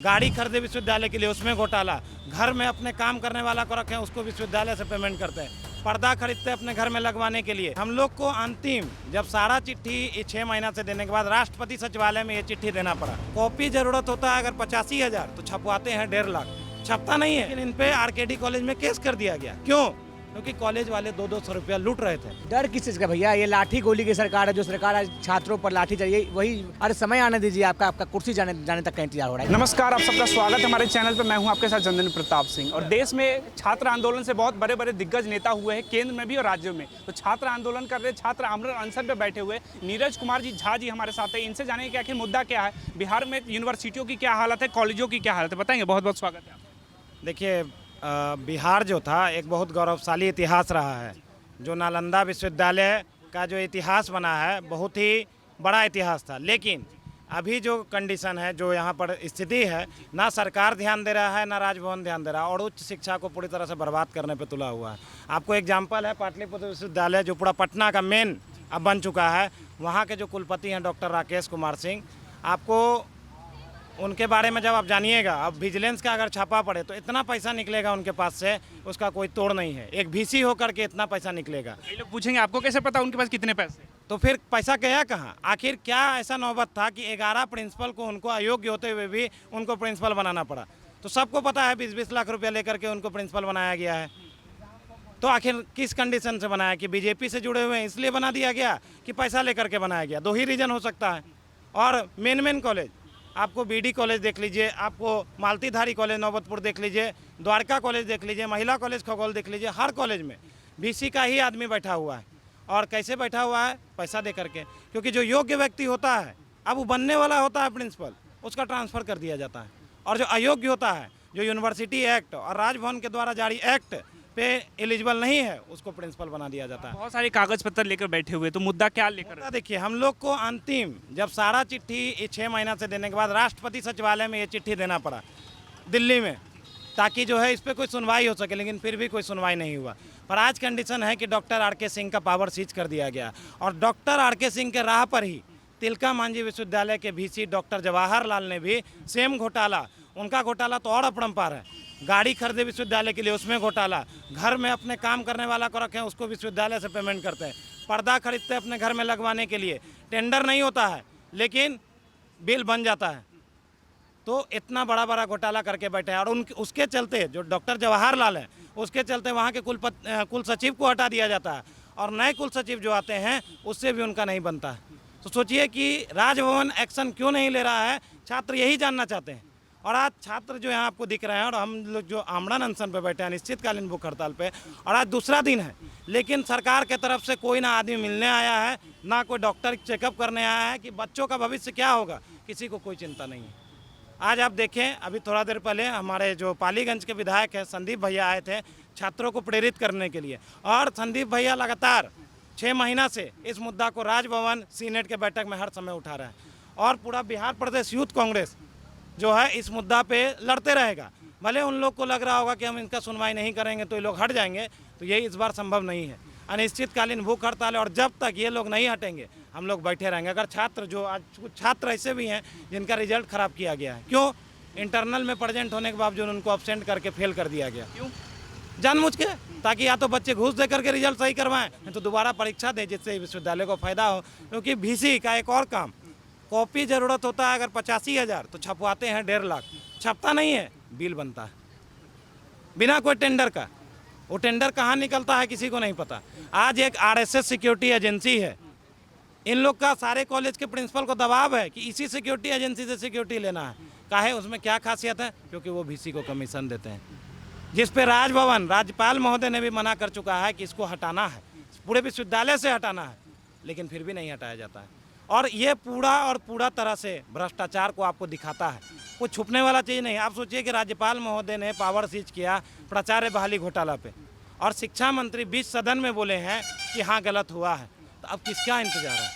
गाड़ी खरीदे विश्वविद्यालय के लिए, उसमें घोटाला। घर में अपने काम करने वाला को रखें, उसको विश्वविद्यालय से पेमेंट करते हैं। पर्दा खरीदते अपने घर में लगवाने के लिए। हम लोग को अंतिम जब सारा चिट्ठी 6 महीना से देने के बाद राष्ट्रपति सचिवालय में ये चिट्ठी देना पड़ा। कॉपी जरूरत होता है अगर 85,000 तो छपवाते हैं 1.5 लाख, छपता नहीं है। लेकिन इन पे आरकेडी कॉलेज में केस कर दिया गया। क्यों? क्योंकि कॉलेज वाले 200-200 रुपया लूट रहे थे। डर किस चीज़ का भैया? ये लाठी गोली की सरकार है, जो सरकार आज छात्रों पर लाठी चाहिए वही। अरे समय आने दीजिए, आपका कुर्सी जाने तक का इंतजार हो रहा है। नमस्कार, आप सबका स्वागत है हमारे चैनल पर। मैं हूं आपके साथ चंदन प्रताप सिंह। और देश में छात्र आंदोलन से बहुत बड़े बड़े दिग्गज नेता हुए हैं, केंद्र में भी और राज्यों में। तो छात्र आंदोलन कर रहे, छात्र आमरण अनशन पर बैठे हुए नीरज कुमार जी झा जी हमारे साथ हैं। इनसे जानेंगे कि आखिर मुद्दा क्या है, बिहार में यूनिवर्सिटियों की क्या हालत है, कॉलेजों की क्या हालत है, बताएंगे। बहुत बहुत स्वागत है आपका। देखिए, बिहार जो था एक बहुत गौरवशाली इतिहास रहा है। जो नालंदा विश्वविद्यालय का जो इतिहास बना है बहुत ही बड़ा इतिहास था। लेकिन अभी जो कंडीशन है, जो यहाँ पर स्थिति है, ना सरकार ध्यान दे रहा है, ना राजभवन ध्यान दे रहा है, और उच्च शिक्षा को पूरी तरह से बर्बाद करने पे तुला हुआ है। आपको एग्जाम्पल है पाटलिपुत्र विश्वविद्यालय, जो पूरा पटना का मेन अब बन चुका है। वहाँ के जो कुलपति हैं डॉक्टर राकेश कुमार सिंह, आपको उनके बारे में जब आप जानिएगा, अब विजिलेंस का अगर छापा पड़े तो इतना पैसा निकलेगा उनके पास से, उसका कोई तोड़ नहीं है। एक वीसी होकर के इतना पैसा निकलेगा। कई लोग पूछेंगे आपको कैसे पता उनके पास कितने पैसे? तो फिर पैसा गया कहाँ? आखिर क्या ऐसा नौबत था कि 11 प्रिंसिपल को उनको अयोग्य होते हुए भी उनको प्रिंसिपल बनाना पड़ा? तो सबको पता है 20-20 लाख रुपया लेकर के उनको प्रिंसिपल बनाया गया है। तो आखिर किस कंडीशन से बनाया? कि बीजेपी से जुड़े हुए हैं इसलिए बना दिया गया, कि पैसा लेकर के बनाया गया? 2 ही रीजन हो सकता है। और मेन कॉलेज, आपको बीडी कॉलेज देख लीजिए, आपको मालतीधारी कॉलेज नौबतपुर देख लीजिए, द्वारका कॉलेज देख लीजिए, महिला कॉलेज खगोल देख लीजिए, हर कॉलेज में बीसी का ही आदमी बैठा हुआ है। और कैसे बैठा हुआ है? पैसा दे करके। क्योंकि जो योग्य व्यक्ति होता है, अब वो बनने वाला होता है प्रिंसिपल, उसका ट्रांसफ़र कर दिया जाता है। और जो अयोग्य होता है, जो यूनिवर्सिटी एक्ट और राजभवन के द्वारा जारी एक्ट पे एलिजिबल नहीं है, उसको प्रिंसिपल बना दिया जाता है। बहुत सारे कागज पत्र लेकर बैठे हुए, तो मुद्दा क्या लेकर? देखिए, हम लोग को अंतिम जब सारा चिट्ठी 6 महीना से देने के बाद राष्ट्रपति सचिवालय में ये चिट्ठी देना पड़ा दिल्ली में, ताकि जो है इस पर कोई सुनवाई हो सके। लेकिन फिर भी कोई सुनवाई नहीं हुआ। पर आज कंडीशन है कि डॉक्टर आर.के. सिंह का पावर सीज कर दिया गया। और डॉक्टर आर.के. सिंह के राह पर ही तिलका मांझी विश्वविद्यालय के वीसी डॉक्टर जवाहर लाल ने भी सेम घोटाला, उनका घोटाला तो और अपरंपार है। गाड़ी खरीदे विश्वविद्यालय के लिए, उसमें घोटाला। घर में अपने काम करने वाला को रखें, उसको विश्वविद्यालय से पेमेंट करते हैं। पर्दा खरीदते अपने घर में लगवाने के लिए, टेंडर नहीं होता है लेकिन बिल बन जाता है। तो इतना बड़ा बड़ा घोटाला करके बैठे हैं। और उसके चलते जो डॉक्टर जवाहर लाल है, उसके चलते वहाँ के कुल सचिव को हटा दिया जाता है। और नए कुल सचिव जो आते हैं उससे भी उनका नहीं बनता है। तो सोचिए कि राजभवन एक्शन क्यों नहीं ले रहा है, छात्र यही जानना चाहते हैं। और आज छात्र जो यहाँ आपको दिख रहे हैं, और हम लोग जो आमरण अनशन पे बैठे हैं, अनिश्चितकालीन भूख हड़ताल पे, और आज दूसरा दिन है, लेकिन सरकार के तरफ से कोई ना आदमी मिलने आया है, ना कोई डॉक्टर चेकअप करने आया है कि बच्चों का भविष्य क्या होगा, किसी को कोई चिंता नहीं है। आज आप देखें, अभी थोड़ा देर पहले हमारे जो पालीगंज के विधायक हैं संदीप भैया आए थे छात्रों को प्रेरित करने के लिए। और संदीप भैया लगातार 6 महीना से इस मुद्दा को राजभवन सीनेट के बैठक में हर समय उठा रहे हैं। और पूरा बिहार प्रदेश यूथ कांग्रेस जो है इस मुद्दा पे लड़ते रहेगा। भले उन लोग को लग रहा होगा कि हम इनका सुनवाई नहीं करेंगे तो ये लोग हट जाएंगे, तो यही इस बार संभव नहीं है। अनिश्चितकालीन भूख हड़ताल है, और जब तक ये लोग नहीं हटेंगे हम लोग बैठे रहेंगे। अगर छात्र, जो आज कुछ छात्र ऐसे भी हैं जिनका रिजल्ट ख़राब किया गया है, क्यों? इंटरनल में प्रेजेंट होने के बावजूद उनको अब्सेंट करके फेल कर दिया गया। क्यों? जानबूझ के, ताकि या तो बच्चे घूस दे करके रिजल्ट सही करवाएं, तो दोबारा परीक्षा दें, जिससे विश्वविद्यालय को फ़ायदा हो। क्योंकि वीसी का एक और काम, कॉपी ज़रूरत होता है अगर 85,000 तो छपवाते हैं 1.5 लाख, छपता नहीं है, बिल बनता है बिना कोई टेंडर का। वो टेंडर कहाँ निकलता है किसी को नहीं पता। आज एक आरएसएस सिक्योरिटी एजेंसी है, इन लोग का सारे कॉलेज के प्रिंसिपल को दबाव है कि इसी सिक्योरिटी एजेंसी से सिक्योरिटी लेना है। काहे? उसमें क्या खासियत है? क्योंकि वो वीसी को कमीशन देते हैं, जिस पे राजभवन, राज्यपाल महोदय ने भी मना कर चुका है कि इसको हटाना है, पूरे विश्वविद्यालय से हटाना है, लेकिन फिर भी नहीं हटाया जाता है। और ये पूरा तरह से भ्रष्टाचार को आपको दिखाता है, कुछ छुपने वाला चीज़ नहीं। आप सोचिए कि राज्यपाल महोदय ने पावर सीज किया प्राचार्य बहाली घोटाला पे, और शिक्षा मंत्री बीच सदन में बोले हैं कि हाँ गलत हुआ है। तो अब किसका इंतजार है?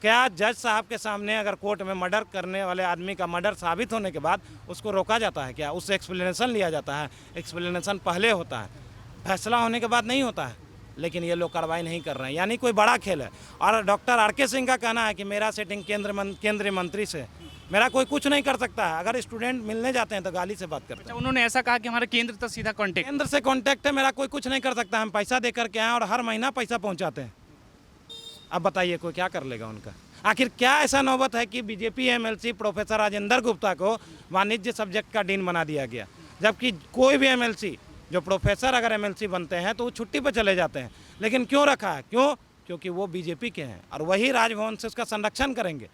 क्या जज साहब के सामने अगर कोर्ट में मर्डर करने वाले आदमी का मर्डर साबित होने के बाद उसको रोका जाता है क्या? उससे एक्सप्लेनेशन लिया जाता है? एक्सप्लेनेशन पहले होता है, फैसला होने के बाद नहीं होता है। लेकिन ये लोग कार्रवाई नहीं कर रहे हैं, यानी कोई बड़ा खेल है। और डॉक्टर आर.के. सिंह का कहना है कि मेरा सेटिंग केंद्रीय मंत्री से, मेरा कोई कुछ नहीं कर सकता है। अगर स्टूडेंट मिलने जाते हैं तो गाली से बात करते हैं। अच्छा, उन्होंने ऐसा कहा कि हमारे केंद्र तक सीधा कांटेक्ट। केंद्र से कांटेक्ट है, मेरा कोई कुछ नहीं कर सकता। हम पैसा दे करके आए और हर महीना पैसा पहुंचाते हैं। अब बताइए कोई क्या कर लेगा उनका। आखिर क्या ऐसा नौबत है कि BJP MLC professor Rajendra Gupta को वाणिज्य सब्जेक्ट का डीन बना दिया गया, जबकि कोई भी एमएलसी जो प्रोफेसर अगर एमएलसी बनते हैं तो वो छुट्टी पर चले जाते हैं। लेकिन क्यों रखा है? क्यों? क्योंकि वो बीजेपी के हैं और वही राजभवन से उसका संरक्षण करेंगे।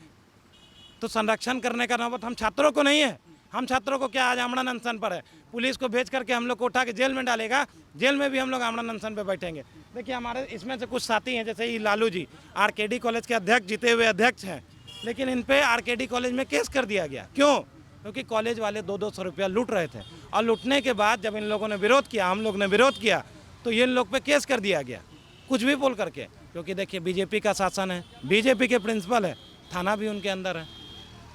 तो संरक्षण करने का नौबत हम छात्रों को नहीं है। हम छात्रों को क्या आज आमरण अनशन पर है, पुलिस को भेज करके हम लोग को उठा के जेल में डालेगा, जेल में भी हम लोग आमरण अनशन पे बैठेंगे। देखिए हमारे इसमें से कुछ साथी हैं, जैसे ये लालू जी आरकेडी कॉलेज के अध्यक्ष, जीते हुए अध्यक्ष हैं, लेकिन इन पे आरकेडी कॉलेज में केस कर दिया गया। क्यों? क्योंकि कॉलेज वाले 200-200 रुपया लूट रहे थे और लूटने के बाद जब इन लोगों ने विरोध किया, हम लोग ने विरोध किया, तो ये लोग पे केस कर दिया गया कुछ भी बोल करके। क्योंकि देखिए बीजेपी का शासन है, बीजेपी के प्रिंसिपल है, थाना भी उनके अंदर है।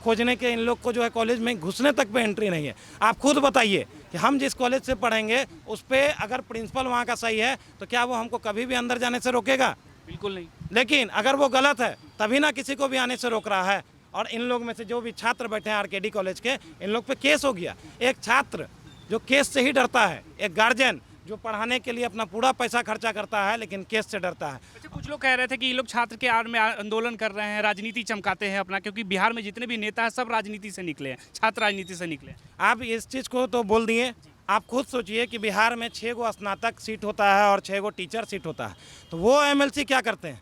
खोजने के इन लोग को जो है कॉलेज में घुसने तक पे एंट्री नहीं है। आप खुद बताइए कि हम जिस कॉलेज से पढ़ेंगे उस पर अगर प्रिंसिपल वहाँ का सही है तो क्या वो हमको कभी भी अंदर जाने से रोकेगा? बिल्कुल नहीं। लेकिन अगर वो गलत है तभी ना किसी को भी आने से रोक रहा है। और इन लोग में से जो भी छात्र बैठे हैं आरकेडी कॉलेज के, इन लोग पे केस हो गया। एक छात्र जो केस से ही डरता है, एक गार्जियन जो पढ़ाने के लिए अपना पूरा पैसा खर्चा करता है लेकिन केस से डरता है। अच्छा, कुछ लोग कह रहे थे कि ये लोग छात्र के आड़ में आंदोलन कर रहे हैं, राजनीति चमकाते हैं अपना, क्योंकि बिहार में जितने भी नेता हैं सब राजनीति से निकले हैं, छात्र राजनीति से निकले हैं। आप इस चीज़ को तो बोल दिए। आप खुद सोचिए कि बिहार में 6 गो स्नातक सीट होता है और 6 गो टीचर सीट होता है, तो वो एमएलसी क्या करते हैं?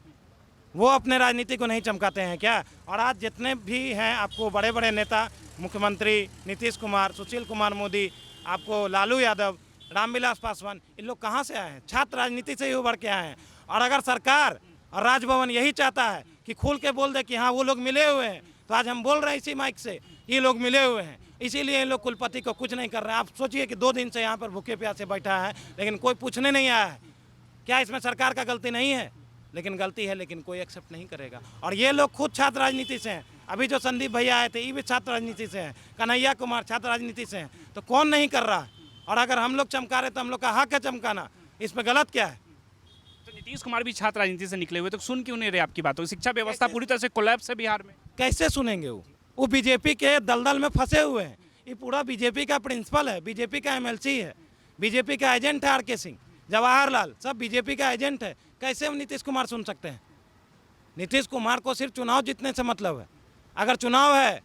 वो अपने राजनीति को नहीं चमकाते हैं क्या? और आज जितने भी हैं आपको बड़े बड़े नेता, मुख्यमंत्री नीतीश कुमार, सुशील कुमार मोदी, आपको लालू यादव, रामविलास पासवान, इन लोग कहाँ से आए हैं? छात्र राजनीति से ही उभर के आए हैं। और अगर सरकार और राजभवन यही चाहता है कि खुल के बोल दे कि हाँ वो लोग मिले हुए हैं, तो आज हम बोल रहे हैं इसी माइक से, ये लोग मिले हुए हैं, इसीलिए इन लोग कुलपति को कुछ नहीं कर रहे हैं। आप सोचिए कि 2 दिन से यहाँ पर भूखे प्यासे बैठा है लेकिन कोई पूछने नहीं आया है। क्या इसमें सरकार का गलती नहीं है? लेकिन गलती है, लेकिन कोई एक्सेप्ट नहीं करेगा। और ये लोग खुद छात्र राजनीति से हैं। अभी जो संदीप भैया आए थे ये भी छात्र राजनीति से हैं, कन्हैया कुमार छात्र राजनीति से हैं, तो कौन नहीं कर रहा? और अगर हम लोग चमका रहे तो हम लोग का हक है चमकाना, इसमें गलत क्या है? तो नीतीश कुमार भी छात्र राजनीति से निकले हुए, तो सुन क्यों नहीं रहे आपकी बातों? शिक्षा व्यवस्था पूरी तरह से कोलैप्स है बिहार में। कैसे सुनेंगे? वो बीजेपी के दलदल में फंसे हुए हैं। ये पूरा बीजेपी का प्रिंसिपल है, बीजेपी का एमएलसी है, बीजेपी का एजेंट है। आरके सिंह, जवाहरलाल, सब बीजेपी का एजेंट है। कैसे हम नीतीश कुमार सुन सकते हैं? नीतीश कुमार को सिर्फ चुनाव जीतने से मतलब है। अगर चुनाव है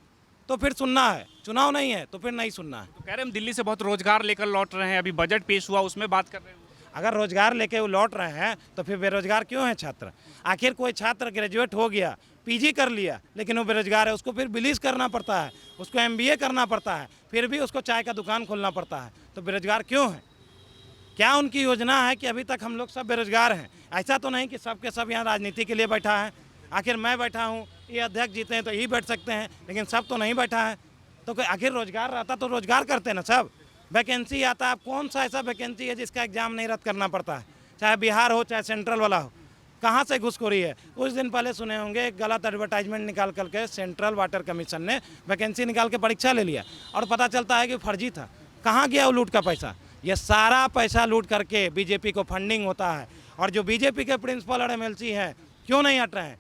तो फिर सुनना है, चुनाव नहीं है तो फिर नहीं सुनना है। तो कह रहे हम दिल्ली से बहुत रोजगार लेकर लौट रहे हैं, अभी बजट पेश हुआ उसमें बात कर रहे हैं। अगर रोजगार लेके वो लौट रहे हैं तो फिर बेरोजगार क्यों है छात्र? आखिर कोई छात्र ग्रेजुएट हो गया, पीजी कर लिया, लेकिन वो बेरोजगार है, उसको फिर बिलीज करना पड़ता है, उसको एमबीए करना पड़ता है, फिर भी उसको चाय का दुकान खोलना पड़ता है, तो बेरोजगार क्यों है? क्या उनकी योजना है कि अभी तक हम लोग सब बेरोजगार हैं? ऐसा तो नहीं कि सब के सब यहाँ राजनीति के लिए बैठा है। आखिर मैं बैठा हूँ, ये अध्यक्ष जीते हैं तो यही बैठ सकते हैं, लेकिन सब तो नहीं बैठा है। तो आखिर रोजगार रहता तो रोजगार करते ना सब। वैकेंसी आता है, अब कौन सा ऐसा वैकेंसी है जिसका एग्जाम नहीं रद्द करना पड़ता है? चाहे बिहार हो चाहे सेंट्रल वाला हो। कहाँ से घुसखोरी है? कुछ दिन पहले सुने होंगे एक गलत एडवर्टाइजमेंट निकाल करके सेंट्रल वाटर कमीशन ने वैकेंसी निकाल के परीक्षा ले लिया और पता चलता है कि फर्जी था। कहाँ गया वो लूट का पैसा? ये सारा पैसा लूट करके बीजेपी को फंडिंग होता है। और जो बीजेपी के प्रिंसिपल और एमएलसी हैं क्यों नहीं हट रहे हैं?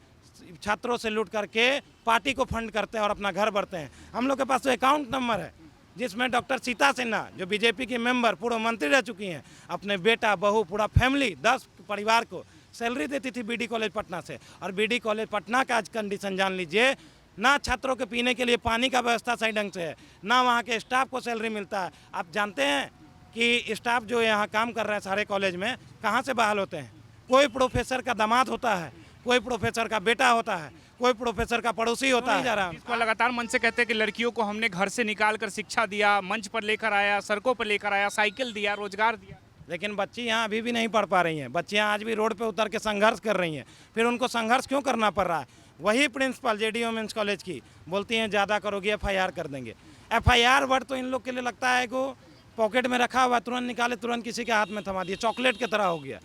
छात्रों से लूट करके पार्टी को फंड करते हैं और अपना घर भरते हैं। हम लोग के पास तो अकाउंट नंबर है जिसमें डॉक्टर सीता सिन्हा जो बीजेपी की मेंबर पूर्व मंत्री रह चुकी हैं, अपने बेटा बहू पूरा फैमिली 10 परिवार को सैलरी देती थी बीडी कॉलेज पटना से। और बीडी कॉलेज पटना का आज कंडीशन जान लीजिए, ना छात्रों के पीने के लिए पानी का व्यवस्था सही ढंग से है, ना वहाँ के स्टाफ को सैलरी मिलता है। आप जानते हैं कि स्टाफ जो यहाँ काम कर रहे हैं सारे कॉलेज में कहाँ से बहाल होते हैं? कोई प्रोफेसर का दामाद होता है, कोई प्रोफेसर का बेटा होता है, कोई प्रोफेसर का पड़ोसी होता है। जा रहा है इसको लगातार मन से कहते हैं कि लड़कियों को हमने घर से निकाल कर शिक्षा दिया, मंच पर लेकर आया, सड़कों पर लेकर आया, साइकिल दिया, रोजगार दिया, लेकिन बच्ची यहाँ अभी भी नहीं पढ़ पा रही हैं। बच्चियाँ आज भी रोड पे उतर के संघर्ष कर रही हैं। फिर उनको संघर्ष क्यों करना पड़ रहा है? वही प्रिंसिपल जेडी वुमेंस कॉलेज की बोलती हैं ज़्यादा करोगे एफआईआर कर देंगे। एफआईआर वर्ड तो इन लोग के लिए लगता है कि पॉकेट में रखा हुआ, तुरंत निकाले तुरंत किसी के हाथ में थमा दिए, चॉकलेट की तरह हो गया,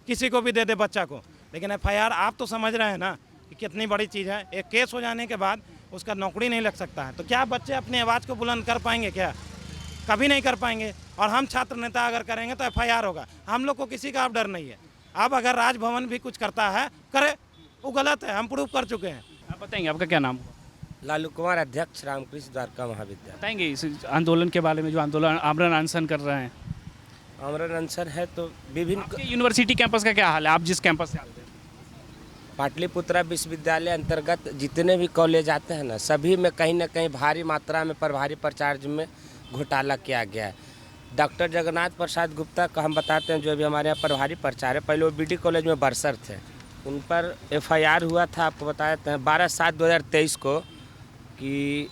किसी को भी दे दे बच्चा को। लेकिन एफआईआर आप तो समझ रहे हैं ना कि कितनी बड़ी चीज़ है। एक केस हो जाने के बाद उसका नौकरी नहीं लग सकता है। तो क्या बच्चे अपनी आवाज़ को बुलंद कर पाएंगे? क्या कभी नहीं कर पाएंगे। और हम छात्र नेता अगर करेंगे तो एफआईआर होगा। हम लोग को किसी का अब डर नहीं है। अब अगर राजभवन भी कुछ करता है करे, वो गलत है, हम प्रूव कर चुके हैं। आप बताएंगे आपका क्या नाम? लालू कुमार अध्यक्ष रामकृष्ण द्वारका महाविद्यालय। बताएंगे इस आंदोलन के बारे में, जो आंदोलन आमरण अनशन कर रहे हैं? आमरण अनशन है तो विभिन्न आपके यूनिवर्सिटी कैंपस का क्या हाल है? आप जिस कैंपस से आते हैं? पाटलिपुत्रा विश्वविद्यालय अंतर्गत जितने भी कॉलेज आते हैं ना, सभी में कहीं ना कहीं भारी मात्रा में प्रभारी प्राचार्य में घोटाला किया गया है। डॉक्टर जगन्नाथ प्रसाद गुप्ता का हम बताते हैं, जो अभी हमारे यहाँ प्रभारी प्राचार्य, पहले वो बीडी कॉलेज में बरसर थे, उन पर एफआईआर हुआ था, आपको बताते हैं 12/7/2023 को, कि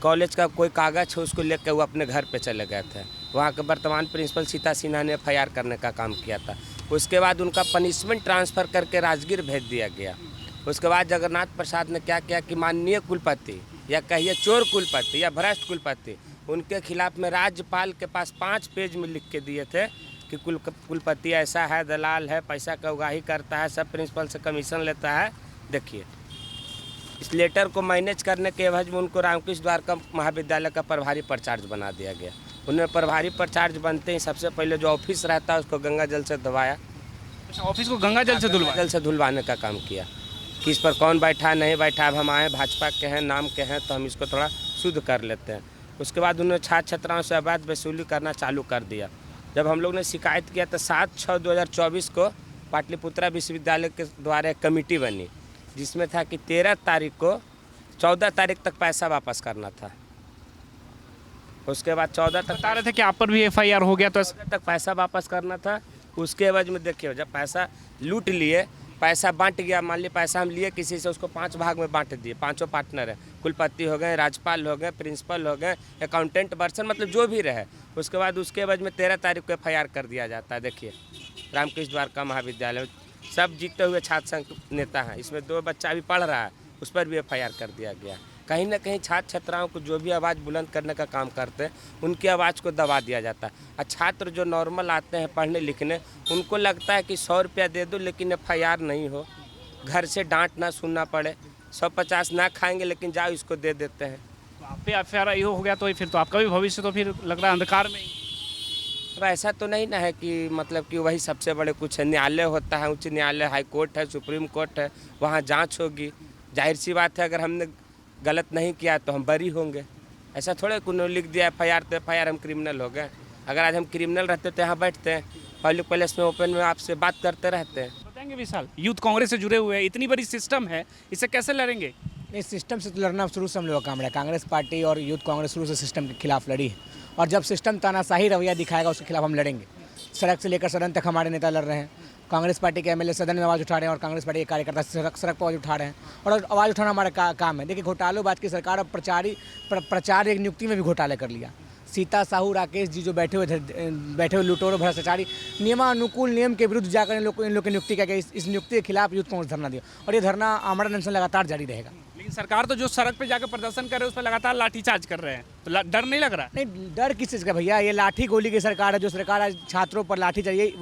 कॉलेज का कोई कागज़ है उसको लेकर वो अपने घर पे चले गए थे। वहाँ के वर्तमान प्रिंसिपल सीता सिन्हा ने एफआईआर करने का काम किया था। उसके बाद उनका पनिशमेंट ट्रांसफ़र करके राजगीर भेज दिया गया। उसके बाद जगन्नाथ प्रसाद ने क्या किया कि माननीय कुलपति या कहिए चोर कुलपति या भ्रष्ट कुलपति, उनके खिलाफ में राज्यपाल के पास 5 पेज में लिख के दिए थे कि कुलपति ऐसा है, दलाल है, पैसा का उगाही करता है, सब प्रिंसिपल से कमीशन लेता है। देखिए, इस लेटर को मैनेज करने के एवज में उनको रामकृष्ण द्वारका महाविद्यालय का प्रभारी प्राचार्य बना दिया गया। उन्हें प्रभारी प्राचार्य बनते ही सबसे पहले जो ऑफिस रहता है उसको गंगा जल से धुलवाया। अच्छा, ऑफिस को गंगा जल से धुलवाने का काम किया कि इस पर कौन बैठा नहीं बैठा। अब हम आए भाजपा के हैं, नाम के हैं, तो हम इसको थोड़ा शुद्ध कर लेते हैं। उसके बाद उन्होंने छात्र छात्राओं से अवैध वसूली करना चालू कर दिया। जब हम लोग ने शिकायत किया तो 7/6/2024 को पाटलिपुत्रा विश्वविद्यालय के द्वारा एक कमेटी बनी, जिसमें था कि 13 तारीख को 14 तारीख तक पैसा वापस करना था। उसके बाद 14 तक बता रहे थे कि आप पर भी एफआईआर हो गया, तो 14 तक पैसा वापस करना था। उसके एवज में देखिए, जब पैसा लूट लिए, पैसा बांट गया, मान लीजिए पैसा हम लिए किसी से, उसको 5 भाग में बांट दिए। 5 पार्टनर है, कुलपति हो गए, राज्यपाल हो गए, प्रिंसिपल हो गए, अकाउंटेंट पर्सन, मतलब जो भी रहे। उसके बाद उसके एवज में 13 तारीख को एफआईआर कर दिया जाता है। देखिए, रामकृष्ण द्वारका महाविद्यालय सब जीते हुए छात्र संघ नेता हैं, इसमें 2 बच्चा अभी पढ़ रहा है, उस पर भी एफआईआर कर दिया गया। कहीं ना कहीं छात्र छात्राओं को जो भी आवाज़ बुलंद करने का काम करते हैं, उनकी आवाज़ को दबा दिया जाता है। और छात्र जो नॉर्मल आते हैं पढ़ने लिखने, उनको लगता है कि 100 रुपया दे दो लेकिन एफआईआर नहीं हो, घर से डांट ना सुनना पड़े, 150 ना खाएंगे लेकिन जाओ इसको दे देते हैं। आप पे एफआईआर ये हो गया तो फिर तो आपका भी भविष्य तो फिर लग रहा है अंधकार में ही। अब ऐसा तो नहीं ना है कि मतलब कि वही सबसे बड़े कुछ है। न्यायालय होता है, उच्च न्यायालय, हाई कोर्ट है, सुप्रीम कोर्ट है, वहाँ जांच होगी। जाहिर सी बात है, अगर हमने गलत नहीं किया तो हम बरी होंगे। ऐसा थोड़े उन्होंने लिख दिया एफआईआर तो एफआईआर हम क्रिमिनल हो गए। अगर आज हम क्रिमिनल रहते तो यहाँ बैठते हैं, पब्लिक प्लेस में ओपन में आपसे बात करते रहते हैं। बताएंगे विशाल, यूथ कांग्रेस से जुड़े हुए हैं, इतनी बड़ी सिस्टम है, इससे कैसे लड़ेंगे? इस सिस्टम से तो लड़ना शुरू से हम लोग का काम रहा है। कांग्रेस पार्टी और यूथ कांग्रेस शुरू से सिस्टम के खिलाफ लड़ी है, और जब सिस्टम तानाशाही रवैया दिखाएगा उसके खिलाफ हम लड़ेंगे। सड़क से लेकर सदन तक हमारे नेता लड़ रहे हैं। कांग्रेस पार्टी के एमएलए सदन में आवाज़ उठा रहे हैं और कांग्रेस पार्टी के कार्यकर्ता सड़क पर आवाज़ उठा रहे हैं, और आवाज़ उठाना हमारा काम है। देखिए, घोटालोबाज की सरकार अब प्रचार नियुक्ति में भी घोटाले कर लिया। सीता साहू, राकेश जी जो बैठे हुए लुटेरों भ्रष्टाचारी, नियमानुकूल नियम के विरुद्ध जाकर इन लोग की नियुक्ति किया गया। इस नियुक्ति के खिलाफ यूथ कांग्रेस धरना दिया, और ये धरना आमरण अनशन लगातार जारी रहेगा। लेकिन सरकार तो जो सड़क पे जाकर प्रदर्शन कर रहे हैं उस पर लगातार लाठीचार्ज कर रहे हैं, तो डर नहीं लग रहा? नहीं, डर किस चीज़ का भैया? ये लाठी गोली की सरकार है। जो सरकार आज छात्रों पर लाठी चाहिए,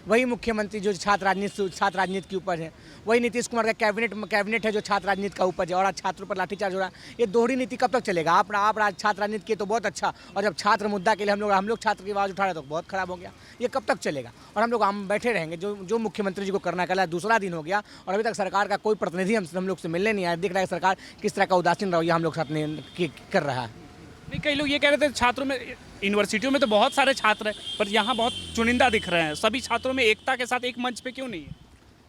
वही मुख्यमंत्री जो छात्र राजनीति के ऊपर है, वही नीतीश कुमार का कैबिनेट है जो छात्र राजनीति का ऊपर है, और आज छात्रों पर लाठीचार्ज हो रहा है। ये दोहरी नीति कब तक चलेगा? आप आज छात्र राजनीति किए तो बहुत अच्छा, और जब छात्र मुद्दा के लिए हम लोग छात्र की आवाज़ उठा रहे तो बहुत खराब हो गया। ये कब तक चलेगा? और हम बैठे रहेंगे। जो मुख्यमंत्री जी को करना कल दूसरा दिन हो गया, और अभी तक सरकार का कोई प्रतिनिधि हम लोग से मिलने नहीं आया। दिख रहा है सरकार किस तरह का उदासीन रवैया हम लोग साथ कर रहा है। नहीं, कई लोग ये कह रहे थे छात्रों में, यूनिवर्सिटियों में तो बहुत सारे छात्र हैं, पर यहाँ बहुत चुनिंदा दिख रहे हैं। सभी छात्रों में एकता के साथ एक मंच पे क्यों नहीं है?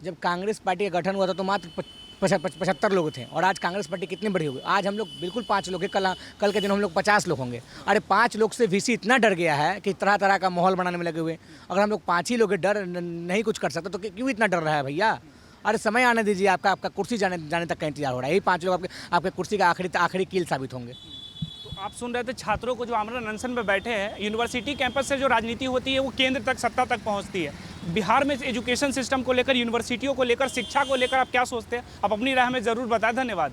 जब कांग्रेस पार्टी का गठन हुआ था तो मात्र 75 लोग थे, और आज कांग्रेस पार्टी कितनी बड़ी होगी? आज हम लोग बिल्कुल 5 लोग हैं। कल के दिन हम लोग 50 लोग होंगे। अरे 5 लोग से वीसी इतना डर गया है कि तरह तरह का माहौल बनाने में लगे हुए। अगर हम लोग 5 ही लोग डर नहीं कुछ कर सकते तो क्यों इतना डर रहा है भैया? अरे समय आने दीजिए, आपका कुर्सी जाने तक का इंतजार हो रहा है। यही 5 लोग आपके कुर्सी का आखिरी कील साबित होंगे। आप सुन रहे थे छात्रों को जो आमरण अनशन में बैठे हैं। यूनिवर्सिटी कैंपस से जो राजनीति होती है वो केंद्र तक, सत्ता तक पहुंचती है। बिहार में एजुकेशन सिस्टम को लेकर, यूनिवर्सिटियों को लेकर, शिक्षा को लेकर आप क्या सोचते हैं? आप अपनी राय में ज़रूर बताएं। धन्यवाद।